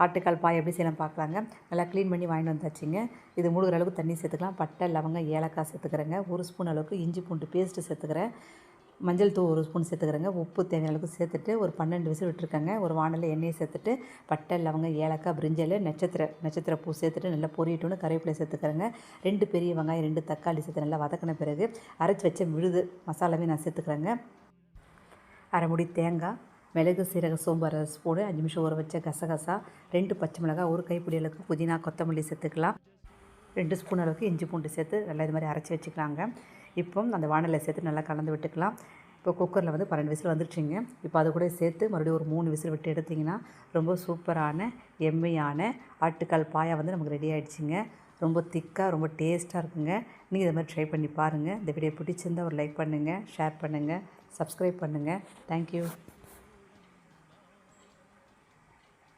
ஆட்டுக்கால் பாய் எப்படி செய்யலாம் பார்க்கலாங்க. நல்லா க்ளீன் பண்ணி வாங்கிட்டு வந்தாச்சுங்க. இது முழுகிற அளவுக்கு தண்ணி சேர்த்துக்கலாம். பட்டை, லவங்கம், ஏலக்காய் சேர்த்துக்கிறேங்க. 1 ஸ்பூன் அளவுக்கு இஞ்சி பூண்டு பேஸ்ட்டு சேர்த்துக்கிறேன். மஞ்சள் தூள் 1 ஸ்பூன் சேர்த்துக்கிறேங்க. உப்பு தேவையான அளவுக்கு சேர்த்துட்டு ஒரு 12 விசில் விட்டுருக்கேங்க. ஒரு வானலில் எண்ணெயை சேர்த்துட்டு பட்டை, லவங்கம், ஏலக்காய், பிரிஞ்சல், நட்சத்திர பூ சேர்த்துட்டு நல்லா பொரியட்டுன்னு கறிவேப்பிலை சேர்த்துக்கிறேங்க. 2 பெரிய வெங்காயம், 2 தக்காளி சேர்த்து நல்லா வதக்கின பிறகு அரைச்சி வச்ச விழுது மசாலாவே நான் சேர்த்துக்கிறேங்க. அரை முடி தேங்காய், மிளகு, சீரகம், சோம்பு அரை ஸ்பூனு, 5 நிமிஷம் ஊற வச்ச கசகசா, 2 பச்சை மிளகாய், 1 கைப்பிடி அளவுக்கு புதினா, கொத்தமல்லி சேர்த்துக்கலாம். 2 ஸ்பூன் அளவுக்கு இஞ்சி பூண்டு சேர்த்து நல்லா இது மாதிரி அரைச்சி வச்சுக்கலாங்க. இப்போ அந்த வானலில் சேர்த்து நல்லா கலந்து விட்டுக்கலாம். இப்போ குக்கரில் 12 விசில் வந்துடுச்சிங்க. இப்போ அது கூட சேர்த்து மறுபடியும் ஒரு 3 விசில் விட்டு எடுத்திங்கன்னா ரொம்ப சூப்பரான எம்மையான ஆட்டுக்கால் பாயா நமக்கு ரெடி ஆகிடுச்சிங்க. ரொம்ப திக்காக ரொம்ப டேஸ்ட்டாக இருக்குங்க. நீங்கள் இது மாதிரி ட்ரை பண்ணி பாருங்கள். இந்த வீடியோ பிடிச்சிருந்தால் ஒரு லைக் பண்ணுங்கள், ஷேர் பண்ணுங்கள், சப்ஸ்கிரைப் பண்ணுங்கள். தேங்க்யூ.